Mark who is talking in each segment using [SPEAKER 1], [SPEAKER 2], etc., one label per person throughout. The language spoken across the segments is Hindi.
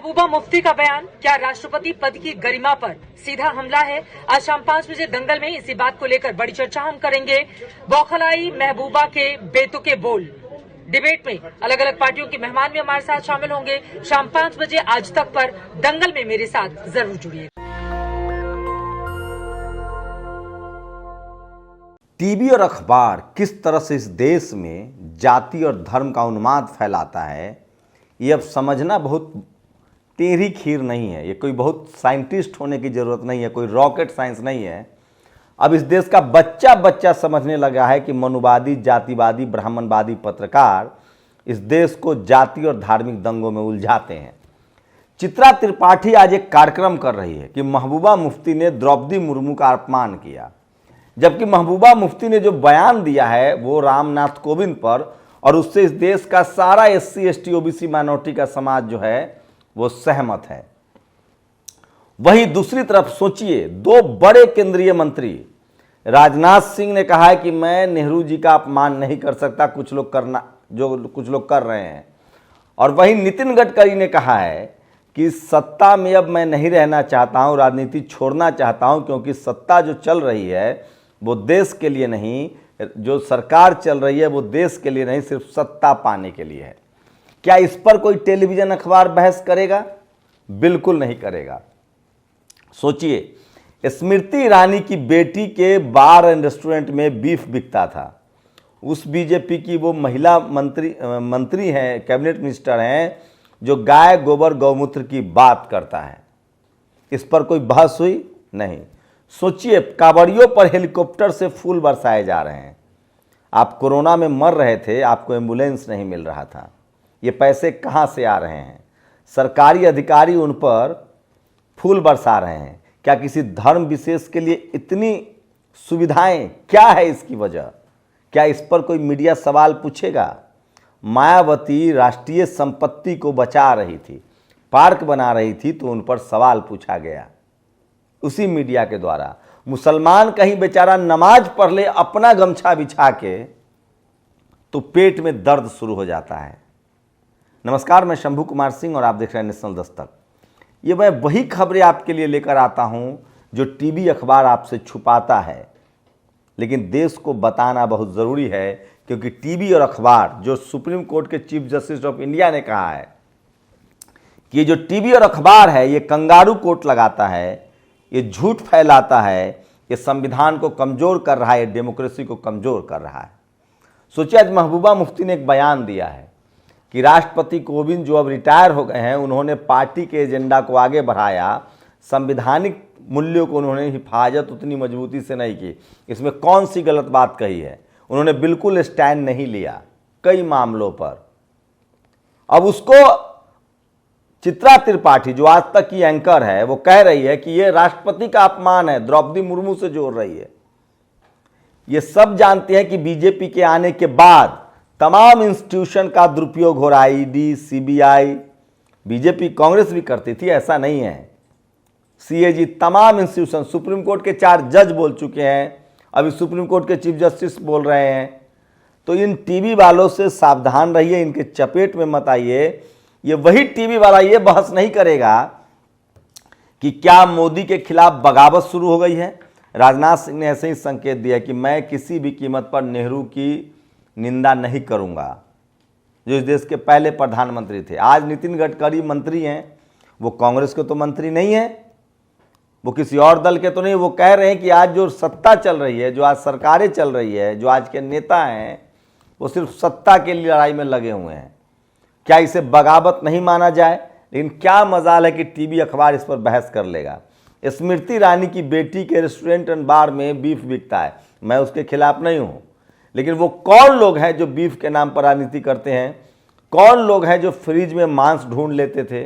[SPEAKER 1] महबूबा मुफ्ती का बयान क्या राष्ट्रपति पद की गरिमा पर सीधा हमला है? आज शाम 5 बजे दंगल में इसी बात को लेकर बड़ी चर्चा हम करेंगे। बौखलाई महबूबा के बेतुके बोल डिबेट में अलग अलग पार्टियों के मेहमान भी हमारे साथ शामिल होंगे। शाम 5 बजे आज तक पर दंगल में मेरे साथ जरूर जुड़िए।
[SPEAKER 2] टीवी और अखबार किस तरह से इस देश में जाति और धर्म का उन्माद फैलाता है, ये अब समझना बहुत टेढ़ी खीर नहीं है। ये कोई बहुत साइंटिस्ट होने की ज़रूरत नहीं है, कोई रॉकेट साइंस नहीं है। अब इस देश का बच्चा बच्चा समझने लगा है कि मनुवादी, जातिवादी, ब्राह्मणवादी पत्रकार इस देश को जाति और धार्मिक दंगों में उलझाते हैं। चित्रा त्रिपाठी आज एक कार्यक्रम कर रही है कि महबूबा मुफ्ती ने द्रौपदी मुर्मू का अपमान किया, जबकि महबूबा मुफ्ती ने जो बयान दिया है वो रामनाथ कोविंद पर, और उससे इस देश का सारा SC ST OBC माइनॉरिटी का समाज जो है वो सहमत है। वहीं दूसरी तरफ सोचिए, दो बड़े केंद्रीय मंत्री राजनाथ सिंह ने कहा है कि मैं नेहरू जी का अपमान नहीं कर सकता, कुछ लोग कर रहे हैं, और वहीं नितिन गडकरी ने कहा है कि सत्ता में अब मैं नहीं रहना चाहता हूं, राजनीति छोड़ना चाहता हूं, क्योंकि सत्ता जो चल रही है वो देश के लिए नहीं, जो सरकार चल रही है वो देश के लिए नहीं, सिर्फ सत्ता पाने के लिए है। क्या इस पर कोई टेलीविजन अखबार बहस करेगा? बिल्कुल नहीं करेगा। सोचिए, स्मृति ईरानी की बेटी के बार एंड रेस्टोरेंट में बीफ बिकता था। उस बीजेपी की वो महिला मंत्री हैं, कैबिनेट मिनिस्टर हैं, जो गाय गोबर गौमूत्र की बात करता है। इस पर कोई बहस हुई? नहीं। सोचिए, कांवड़ियों पर हेलीकॉप्टर से फूल बरसाए जा रहे हैं। आप कोरोना में मर रहे थे, आपको एम्बुलेंस नहीं मिल रहा था। ये पैसे कहाँ से आ रहे हैं? सरकारी अधिकारी उन पर फूल बरसा रहे हैं। क्या किसी धर्म विशेष के लिए इतनी सुविधाएं? क्या है इसकी वजह? क्या इस पर कोई मीडिया सवाल पूछेगा? मायावती राष्ट्रीय संपत्ति को बचा रही थी, पार्क बना रही थी, तो उन पर सवाल पूछा गया उसी मीडिया के द्वारा। मुसलमान कहीं बेचारा नमाज पढ़ ले अपना गमछा बिछा के, तो पेट में दर्द शुरू हो जाता है। नमस्कार, मैं शंभू कुमार सिंह और आप देख रहे हैं नेशनल दस्तक। ये मैं वही खबरें आपके लिए लेकर आता हूं जो टीवी अखबार आपसे छुपाता है, लेकिन देश को बताना बहुत ज़रूरी है, क्योंकि टीवी और अखबार, जो सुप्रीम कोर्ट के चीफ जस्टिस ऑफ इंडिया ने कहा है कि ये जो टीवी और अखबार है ये कंगारू कोर्ट लगाता है, ये झूठ फैलाता है, ये संविधान को कमज़ोर कर रहा है, डेमोक्रेसी को कमज़ोर कर रहा है। सोचिए, आज महबूबा मुफ्ती ने एक बयान दिया है कि राष्ट्रपति कोविंद जो अब रिटायर हो गए हैं, उन्होंने पार्टी के एजेंडा को आगे बढ़ाया, संवैधानिक मूल्यों को उन्होंने हिफाजत उतनी मजबूती से नहीं की। इसमें कौन सी गलत बात कही है? उन्होंने बिल्कुल स्टैंड नहीं लिया कई मामलों पर। अब उसको चित्रा त्रिपाठी, जो आज तक की एंकर है, वो कह रही है कि ये राष्ट्रपति का अपमान है, द्रौपदी मुर्मू से जोड़ रही है। ये सब जानते हैं कि बीजेपी के आने के बाद तमाम इंस्टीट्यूशन का दुरुपयोग हो रहा है। ED, CBI, बीजेपी कांग्रेस भी करती थी, ऐसा नहीं है। CAG, तमाम इंस्टीट्यूशन, सुप्रीम कोर्ट के 4 जज बोल चुके हैं, अभी सुप्रीम कोर्ट के चीफ जस्टिस बोल रहे हैं। तो इन टीवी वालों से सावधान रहिए, इनके चपेट में मत आइए। ये वही टीवी वाला ये बहस नहीं करेगा कि क्या मोदी के खिलाफ बगावत शुरू हो गई है। राजनाथ सिंह ने ऐसे ही संकेत दिया कि मैं किसी भी कीमत पर नेहरू की निंदा नहीं करूंगा, जो इस देश के पहले प्रधानमंत्री थे। आज नितिन गडकरी मंत्री हैं, वो कांग्रेस के तो मंत्री नहीं है, वो किसी और दल के तो नहीं। वो कह रहे हैं कि आज जो सत्ता चल रही है, जो आज सरकारें चल रही है, जो आज के नेता हैं, वो सिर्फ सत्ता के लिए लड़ाई में लगे हुए हैं। क्या इसे बगावत नहीं माना जाए? लेकिन क्या मजाल है कि टीवी अखबार इस पर बहस कर लेगा। स्मृति ईरानी की बेटी के रेस्टोरेंट एंड बार में बीफ बिकता है, मैं उसके खिलाफ नहीं हूं, लेकिन वो कौन लोग हैं जो बीफ के नाम पर राजनीति करते हैं? कौन लोग हैं जो फ्रिज में मांस ढूंढ लेते थे?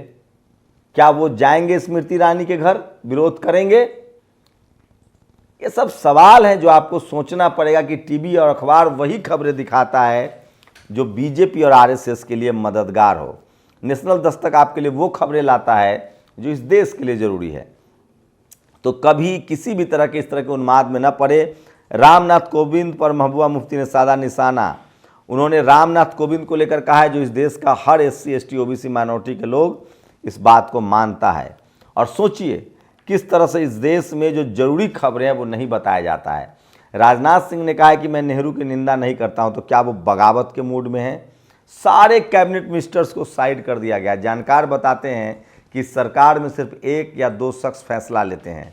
[SPEAKER 2] क्या वो जाएंगे स्मृति ईरानी के घर, विरोध करेंगे? ये सब सवाल हैं जो आपको सोचना पड़ेगा कि टीवी और अखबार वही खबरें दिखाता है जो बीजेपी और RSS के लिए मददगार हो। नेशनल दस्तक आपके लिए वो खबरें लाता है जो इस देश के लिए ज़रूरी है। तो कभी किसी भी तरह के इस तरह के उन्माद में न पड़े। रामनाथ कोविंद पर महबूबा मुफ्ती ने साधा निशाना। उन्होंने रामनाथ कोविंद को लेकर कहा है, जो इस देश का हर SC ST OBC माइनॉरिटी के लोग इस बात को मानता है। और सोचिए किस तरह से इस देश में जो जरूरी खबरें हैं वो नहीं बताया जाता है। राजनाथ सिंह ने कहा है कि मैं नेहरू की निंदा नहीं करता हूं, तो क्या वो बगावत के मूड में हैं? सारे कैबिनेट मिनिस्टर्स को साइड कर दिया गया। जानकार बताते हैं कि सरकार में सिर्फ 1 या 2 शख्स फैसला लेते हैं,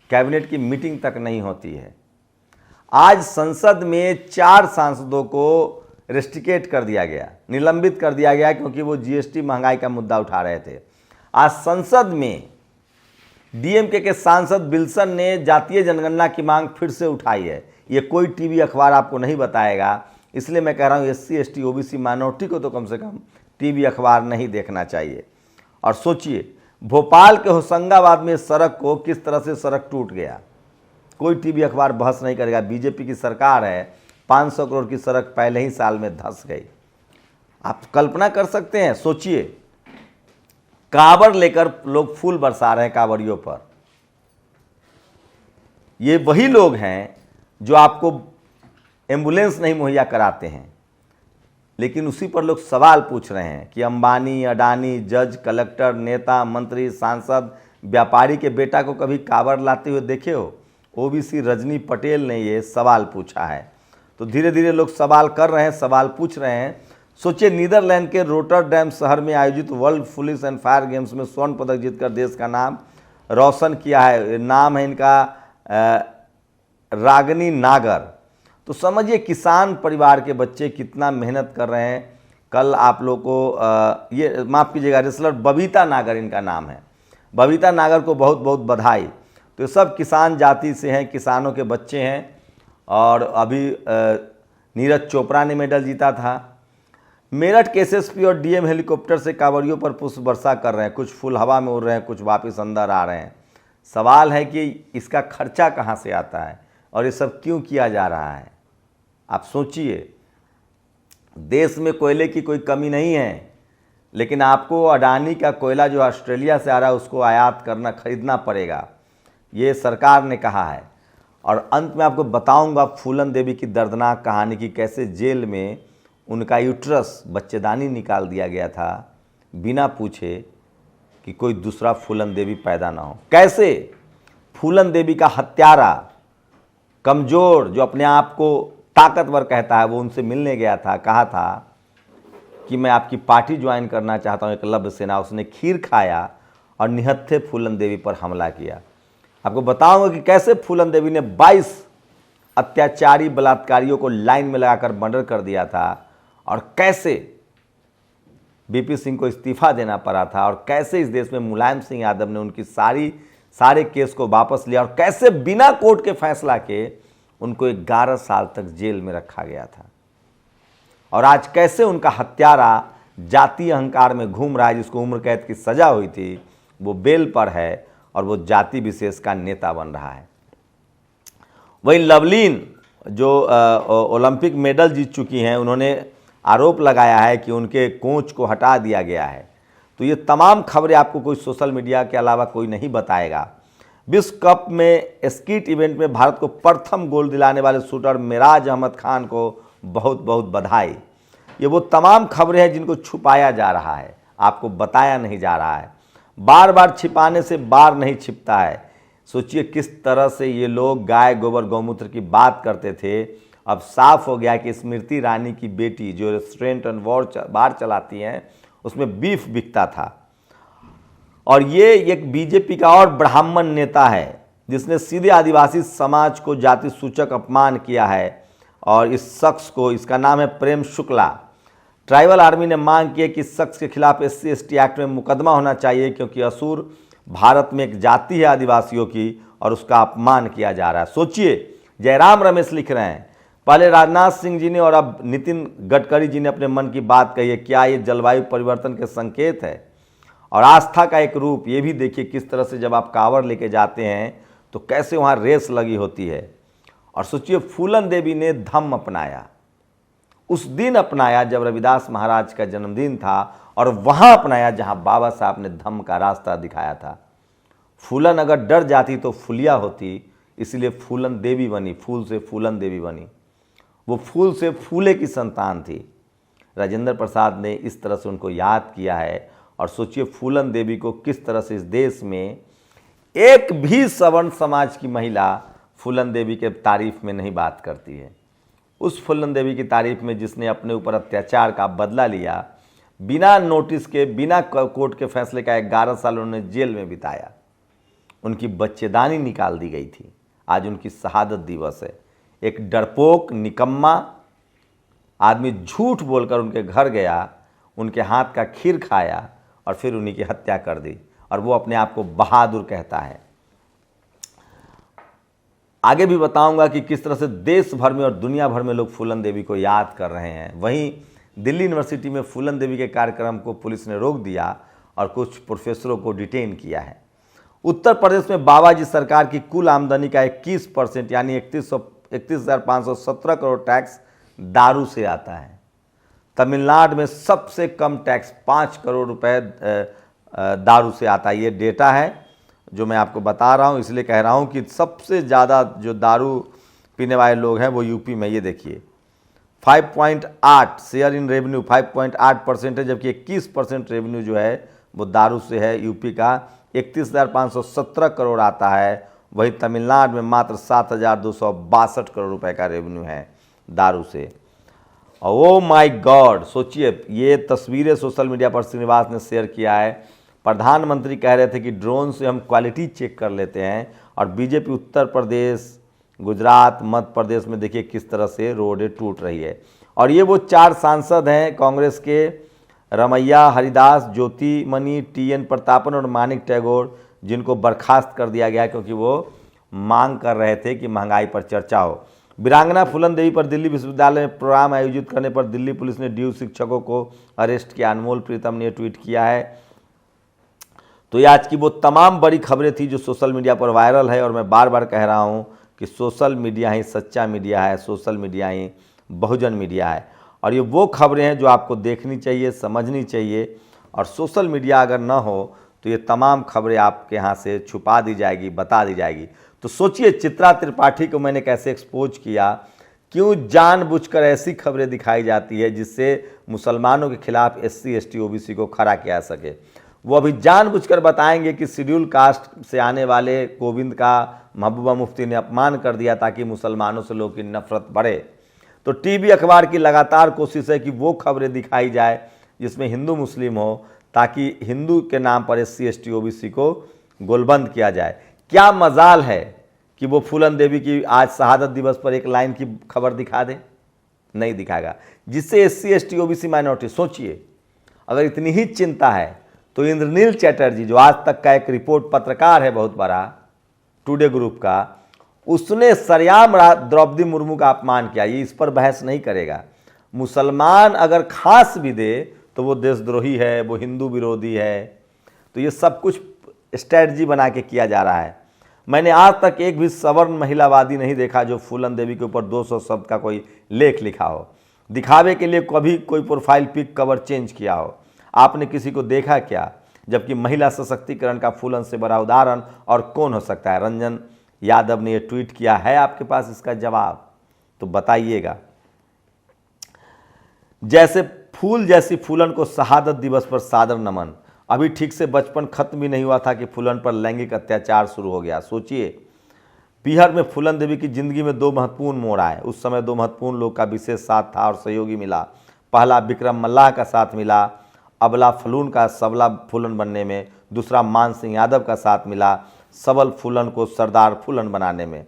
[SPEAKER 2] कैबिनेट की मीटिंग तक नहीं होती है। आज संसद में 4 सांसदों को रेस्ट्रिकेट कर दिया गया, निलंबित कर दिया गया, क्योंकि वो जीएसटी महंगाई का मुद्दा उठा रहे थे। आज संसद में डीएमके के सांसद विल्सन ने जातीय जनगणना की मांग फिर से उठाई है। ये कोई टीवी अखबार आपको नहीं बताएगा, इसलिए मैं कह रहा हूँ SC ST OBC माइनॉरिटी को तो कम से कम टीवी अखबार नहीं देखना चाहिए। और सोचिए भोपाल के होशंगाबाद में सड़क को किस तरह से सड़क टूट गया, कोई टीवी अखबार बहस नहीं करेगा। बीजेपी की सरकार है, 500 करोड़ की सड़क पहले ही साल में धंस गई। आप कल्पना कर सकते हैं? सोचिए कांवड़ लेकर लोग फूल बरसा रहे हैं कांवड़ियों पर। ये वही लोग हैं जो आपको एम्बुलेंस नहीं मुहैया कराते हैं, लेकिन उसी पर लोग सवाल पूछ रहे हैं कि अंबानी, अडानी, जज, कलेक्टर, नेता, मंत्री, सांसद, व्यापारी के बेटा को कभी कांवड़ लाते हुए देखे हो? ओबीसी रजनी पटेल ने ये सवाल पूछा है। तो धीरे धीरे लोग सवाल कर रहे हैं, सवाल पूछ रहे हैं। सोचिए नीदरलैंड के रोटरडैम शहर में आयोजित world police and fire games में स्वर्ण पदक जीतकर देश का नाम रोशन किया है। नाम है इनका रागनी नागर। तो समझिए किसान परिवार के बच्चे कितना मेहनत कर रहे हैं। कल आप लोग को ये माफ़ कीजिएगा, रेसलर बबीता नागर इनका नाम है। बबीता नागर को बहुत बहुत बधाई। तो ये सब किसान जाति से हैं, किसानों के बच्चे हैं। और अभी नीरज चोपड़ा ने मेडल जीता था। मेरठ के SSP और DM हेलीकॉप्टर से कांवड़ियों पर पुष्प वर्षा कर रहे हैं। कुछ फूल हवा में उड़ रहे हैं, कुछ वापस अंदर आ रहे हैं। सवाल है कि इसका खर्चा कहाँ से आता है और ये सब क्यों किया जा रहा है? आप सोचिए, देश में कोयले की कोई कमी नहीं है, लेकिन आपको अडानी का कोयला जो ऑस्ट्रेलिया से आ रहा है उसको आयात करना, खरीदना पड़ेगा, ये सरकार ने कहा है। और अंत में आपको बताऊंगा फूलन देवी की दर्दनाक कहानी की, कैसे जेल में उनका यूट्रस बच्चेदानी निकाल दिया गया था बिना पूछे कि कोई दूसरा फूलन देवी पैदा ना हो। कैसे फूलन देवी का हत्यारा, कमज़ोर, जो अपने आप को ताकतवर कहता है, वो उनसे मिलने गया था, कहा था कि मैं आपकी पार्टी ज्वाइन करना चाहता हूँ, एकलव्य सेना। उसने खीर खाया और निहत्थे फूलन देवी पर हमला किया। आपको बताऊंगा कि कैसे फूलन देवी ने 22 अत्याचारी बलात्कारियों को लाइन में लगाकर मर्डर कर दिया था, और कैसे BP सिंह को इस्तीफा देना पड़ा था, और कैसे इस देश में मुलायम सिंह यादव ने उनकी सारे केस को वापस लिया, और कैसे बिना कोर्ट के फैसला के उनको 11 साल तक जेल में रखा गया था। और आज कैसे उनका हत्यारा जातीय अहंकार में घूम रहा है, जिसको उम्र कैद की सजा हुई थी, वो बेल पर है और वो जाति विशेष का नेता बन रहा है। वहीं लवलीन जो ओलंपिक मेडल जीत चुकी हैं, उन्होंने आरोप लगाया है कि उनके कोच को हटा दिया गया है। तो ये तमाम खबरें आपको कोई सोशल मीडिया के अलावा कोई नहीं बताएगा। विश्व कप में स्कीट इवेंट में भारत को प्रथम गोल दिलाने वाले शूटर मेराज अहमद खान को बहुत बहुत बधाई। ये वो तमाम खबरें हैं जिनको छुपाया जा रहा है, आपको बताया नहीं जा रहा है। बार बार छिपाने से बार नहीं छिपता है। सोचिए किस तरह से ये लोग गाय गोबर गौमूत्र की बात करते थे, अब साफ हो गया कि स्मृति ईरानी की बेटी जो रेस्टोरेंट एंड बार चलाती हैं, उसमें बीफ बिकता था। और ये एक बीजेपी का और ब्राह्मण नेता है जिसने सीधे आदिवासी समाज को जाति सूचक अपमान किया है। और इस शख्स को, इसका नाम है प्रेम शुक्ला। ट्राइबल आर्मी ने मांग की है कि इस शख्स के खिलाफ SC ST एक्ट में मुकदमा होना चाहिए, क्योंकि असुर भारत में एक जाति है आदिवासियों की और उसका अपमान किया जा रहा है। सोचिए, जयराम रमेश लिख रहे हैं, पहले राजनाथ सिंह जी ने और अब नितिन गडकरी जी ने अपने मन की बात कही है। क्या ये जलवायु परिवर्तन के संकेत है और आस्था का एक रूप? ये भी देखिए किस तरह से जब आप कांवड़ लेके जाते हैं तो कैसे वहाँ रेस लगी होती है। और सोचिए फूलन देवी ने धम्म अपनाया, उस दिन अपनाया जब रविदास महाराज का जन्मदिन था, और वहाँ अपनाया जहाँ बाबा साहब ने धम्म का रास्ता दिखाया था। फूलन अगर डर जाती तो फुलिया होती, इसलिए फूलन देवी बनी, फूल से फूलन देवी बनी। वो फूल से फूले की संतान थी। राजेंद्र प्रसाद ने इस तरह से उनको याद किया है और सोचिए फूलन देवी को किस तरह से इस देश में एक भी सवर्ण समाज की महिला फूलन देवी के तारीफ में नहीं बात करती है। उस फूलन देवी की तारीफ में जिसने अपने ऊपर अत्याचार का बदला लिया, बिना नोटिस के, बिना कोर्ट के फैसले का 11 साल उन्होंने जेल में बिताया, उनकी बच्चेदानी निकाल दी गई थी। आज उनकी शहादत दिवस है। एक डरपोक निकम्मा आदमी झूठ बोलकर उनके घर गया, उनके हाथ का खीर खाया और फिर उन्हीं की हत्या कर दी, और वो अपने आप को बहादुर कहता है। आगे भी बताऊंगा कि किस तरह से देश भर में और दुनिया भर में लोग फूलन देवी को याद कर रहे हैं। वहीं दिल्ली यूनिवर्सिटी में फूलन देवी के कार्यक्रम को पुलिस ने रोक दिया और कुछ प्रोफेसरों को डिटेन किया है। उत्तर प्रदेश में बाबाजी सरकार की कुल आमदनी का 21% यानी 31,517 करोड़ टैक्स दारू से आता है। तमिलनाडु में सबसे कम टैक्स 5 करोड़ रुपए दारू से आता है। ये डेटा है जो मैं आपको बता रहा हूँ, इसलिए कह रहा हूँ कि सबसे ज़्यादा जो दारू पीने वाले लोग हैं वो यूपी में। ये देखिए 5.8 शेयर इन रेवेन्यू 5.8% है, जबकि 21% रेवेन्यू जो है वो दारू से है। यूपी का 31,517 करोड़ आता है, वहीं तमिलनाडु में मात्र 7,262 करोड़ रुपए का रेवेन्यू है दारू से। ओ माय गॉड, सोचिए ये तस्वीरें सोशल मीडिया पर श्रीनिवास ने शेयर किया है। प्रधानमंत्री कह रहे थे कि ड्रोन से हम क्वालिटी चेक कर लेते हैं, और बीजेपी उत्तर प्रदेश, गुजरात, मध्य प्रदेश में देखिए किस तरह से रोडें टूट रही है। और ये वो 4 सांसद हैं कांग्रेस के, रमैया हरिदास, ज्योति मणि, TN प्रतापन और मानिक टैगोर, जिनको बर्खास्त कर दिया गया क्योंकि वो मांग कर रहे थे कि महंगाई पर चर्चा हो। वीरांगना फूलन देवी पर दिल्ली विश्वविद्यालय में प्रोग्राम आयोजित करने पर दिल्ली पुलिस ने ड्यू शिक्षकों को अरेस्ट किया। अनमोल प्रीतम ने ट्वीट किया है। तो ये आज की वो तमाम बड़ी खबरें थी जो सोशल मीडिया पर वायरल है, और मैं बार बार कह रहा हूँ कि सोशल मीडिया ही सच्चा मीडिया है, सोशल मीडिया ही बहुजन मीडिया है। और ये वो खबरें हैं जो आपको देखनी चाहिए, समझनी चाहिए, और सोशल मीडिया अगर ना हो तो ये तमाम खबरें आपके यहाँ से छुपा दी जाएगी, बता दी जाएगी। तो सोचिए चित्रा त्रिपाठी को मैंने कैसे एक्सपोज किया, क्यों जानबूझकर ऐसी खबरें दिखाई जाती है जिससे मुसलमानों के खिलाफ SC ST OBC को खड़ा किया जा सके। वो अभी जानबूझकर बताएंगे कि शेड्यूल कास्ट से आने वाले गोविंद का महबूबा मुफ्ती ने अपमान कर दिया ताकि मुसलमानों से लोगों की नफरत बढ़े। तो टीवी अखबार की लगातार कोशिश है कि वो खबरें दिखाई जाए जिसमें हिंदू मुस्लिम हो, ताकि हिंदू के नाम पर SC ST OBC को गोलबंद किया जाए। क्या मजाल है कि वो फूलन देवी की आज शहादत दिवस पर एक लाइन की खबर दिखा दे? नहीं दिखाएगा, जिससे SC ST OBC माइनॉरिटी, सोचिए अगर इतनी ही चिंता है तो इंद्रनील चैटर्जी जो आज तक का एक रिपोर्ट पत्रकार है बहुत बड़ा टुडे ग्रुप का, उसने सरेआम द्रौपदी मुर्मू का अपमान किया। ये इस पर बहस नहीं करेगा। मुसलमान अगर खास भी दे तो वो देशद्रोही है, वो हिंदू विरोधी है। तो ये सब कुछ स्ट्रैटेजी बना के किया जा रहा है। मैंने आज तक एक भी सवर्ण महिलावादी नहीं देखा जो फूलन देवी के ऊपर 200 शब्द का कोई लेख लिखा हो, दिखावे के लिए कभी कोई प्रोफाइल पिक कवर चेंज किया हो। आपने किसी को देखा क्या? जबकि महिला सशक्तिकरण का फूलन से बड़ा उदाहरण और कौन हो सकता है? रंजन यादव ने ये ट्वीट किया है, आपके पास इसका जवाब तो बताइएगा। जैसे फूल जैसी फूलन को शहादत दिवस पर सादर नमन। अभी ठीक से बचपन खत्म भी नहीं हुआ था कि फूलन पर लैंगिक अत्याचार शुरू हो गया। सोचिए बिहार में फूलन देवी की जिंदगी में 2 महत्वपूर्ण मोड़ आए। उस समय 2 महत्वपूर्ण लोग का विशेष साथ था और सहयोगी मिला। पहला विक्रम मल्लाह का साथ मिला अबला फलून का सबला फूलन बनने में, दूसरा मान सिंह यादव का साथ मिला सबल फूलन को सरदार फूलन बनाने में।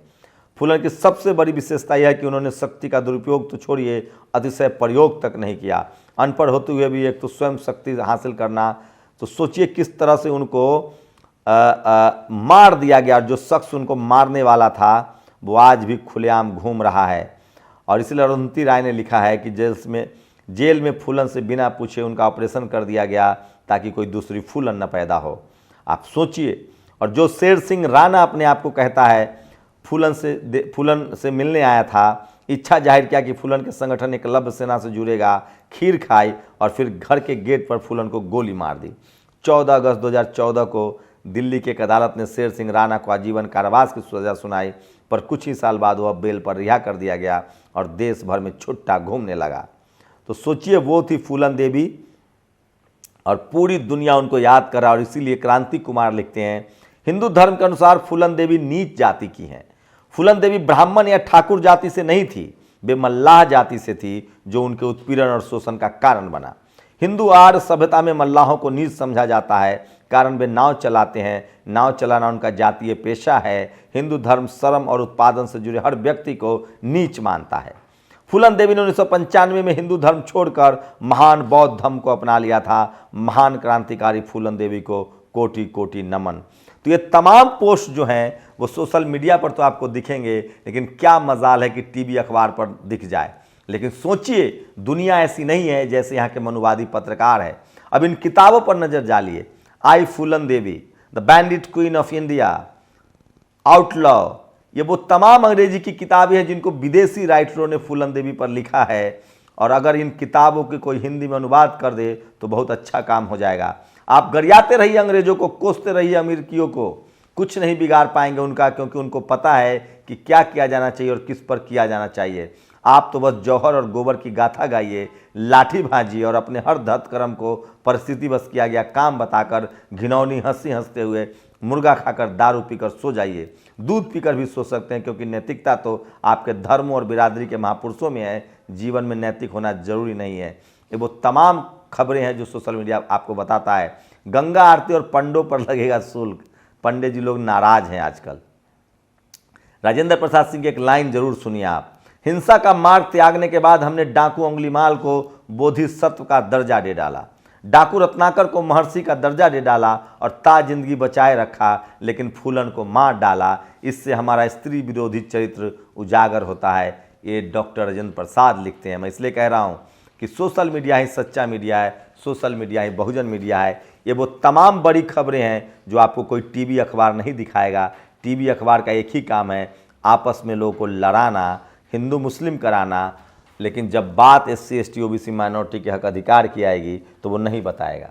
[SPEAKER 2] फूलन की सबसे बड़ी विशेषता यह है कि उन्होंने शक्ति का दुरुपयोग तो छोड़िए, अतिशय प्रयोग तक नहीं किया। अनपढ़ होते हुए भी एक तो स्वयं शक्ति हासिल करना, तो सोचिए किस तरह से उनको मार दिया गया। जो शख्स उनको मारने वाला था वो आज भी खुलेआम घूम रहा है। और इसलिए अरुंधति राय ने लिखा है कि जेल में फूलन से बिना पूछे उनका ऑपरेशन कर दिया गया ताकि कोई दूसरी फूलन न पैदा हो। आप सोचिए। और जो शेर सिंह राणा अपने आप को कहता है फूलन से मिलने आया था, इच्छा जाहिर किया कि फूलन के संगठन एकलव्य सेना से जुड़ेगा, खीर खाई और फिर घर के गेट पर फूलन को गोली मार दी। 14 अगस्त 2014 को दिल्ली की एक अदालत ने शेर सिंह राणा को आजीवन कारावास की सजा सुनाई, पर कुछ ही साल बाद वह बेल पर रिहा कर दिया गया और देश भर में छुट्टा घूमने लगा। तो सोचिए वो थी फूलन देवी। और पूरी दुनिया उनको याद कर रहा है। और इसीलिए क्रांति कुमार लिखते हैं, हिंदू धर्म के अनुसार फूलन देवी नीच जाति की हैं। फूलन देवी ब्राह्मण या ठाकुर जाति से नहीं थी, वे मल्लाह जाति से थी, जो उनके उत्पीड़न और शोषण का कारण बना। हिंदू आर्य सभ्यता में मल्लाहों को नीच समझा जाता है, कारण वे नाव चलाते हैं। नाव चलाना उनका जातीय पेशा है। हिंदू धर्म श्रम और उत्पादन से जुड़े हर व्यक्ति को नीच मानता है। फूलन देवी ने 1995 में हिंदू धर्म छोड़कर महान बौद्ध धर्म को अपना लिया था। महान क्रांतिकारी फूलन देवी को कोटि कोटि नमन। तो ये तमाम पोस्ट जो हैं वो सोशल मीडिया पर तो आपको दिखेंगे, लेकिन क्या मजाल है कि टीवी अखबार पर दिख जाए। लेकिन सोचिए, दुनिया ऐसी नहीं है जैसे यहाँ के मनुवादी पत्रकार है। अब इन किताबों पर नजर डालिए। I Phoolan Devi, the bandit queen of India, outlaw, ये वो तमाम अंग्रेजी की किताबें हैं जिनको विदेशी राइटरों ने फूलन देवी पर लिखा है। और अगर इन किताबों के कोई हिंदी में अनुवाद कर दे तो बहुत अच्छा काम हो जाएगा। आप गरियाते रहिए अंग्रेजों को, कोसते रहिए अमेरिकियों को, कुछ नहीं बिगाड़ पाएंगे उनका, क्योंकि उनको पता है कि क्या किया जाना चाहिए और किस पर किया जाना चाहिए। आप तो बस जौहर और गोबर की गाथा गाइए, लाठी भाजिए और अपने हर धर्म को परिस्थिति बस किया गया काम बताकर घिनौनी हंसी हंसते हुए मुर्गा खाकर दारू पीकर सो जाइए। दूध पीकर भी सो सकते हैं, क्योंकि नैतिकता तो आपके धर्मों और बिरादरी के महापुरुषों में है। जीवन में नैतिक होना जरूरी नहीं है। ये वो तमाम खबरें हैं जो सोशल मीडिया आपको बताता है। गंगा आरती और पंडों पर लगेगा शुल्क, पंडित जी लोग नाराज हैं आजकल। राजेंद्र प्रसाद सिंह की एक लाइन जरूर सुनिए आप। हिंसा का मार्ग त्यागने के बाद हमने डाकू अंगुलीमाल को बोधिसत्व का दर्जा दे डाला, डाकू रत्नाकर को महर्षि का दर्जा दे डाला और जिंदगी बचाए रखा, लेकिन फूलन को मार डाला। इससे हमारा स्त्री विरोधी चरित्र उजागर होता है। ये डॉक्टर राजेंद्र प्रसाद लिखते हैं। मैं इसलिए कह रहा हूँ कि सोशल मीडिया ही सच्चा मीडिया है, सोशल मीडिया ही बहुजन मीडिया है। ये वो तमाम बड़ी खबरें हैं जो आपको कोई टीवी अखबार नहीं दिखाएगा। टीवी अखबार का एक ही काम है, आपस में लोगों को लड़ाना, हिंदू मुस्लिम कराना। लेकिन जब बात SC ST OBC माइनॉरिटी के हक अधिकार की आएगी तो वो नहीं बताएगा।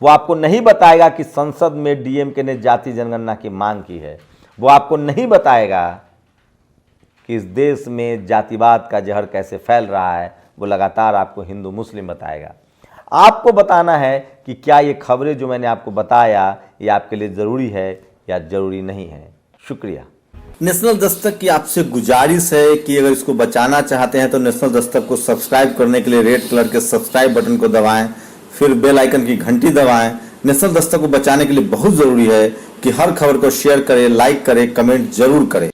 [SPEAKER 2] वो आपको नहीं बताएगा कि संसद में DMK ने जाति जनगणना की मांग की है। वो आपको नहीं बताएगा कि इस देश में जातिवाद का जहर कैसे फैल रहा है। वो लगातार आपको हिंदू मुस्लिम बताएगा। आपको बताना है कि क्या ये खबरें जो मैंने आपको बताया ये आपके लिए ज़रूरी है या ज़रूरी नहीं है। शुक्रिया। नेशनल दस्तक की आपसे गुजारिश है कि अगर इसको बचाना चाहते हैं तो नेशनल दस्तक को सब्सक्राइब करने के लिए रेड कलर के सब्सक्राइब बटन को दबाएं, फिर बेल आइकन की घंटी दबाएं। नेशनल दस्तक को बचाने के लिए बहुत ज़रूरी है कि हर खबर को शेयर करें, लाइक करें, कमेंट जरूर करें।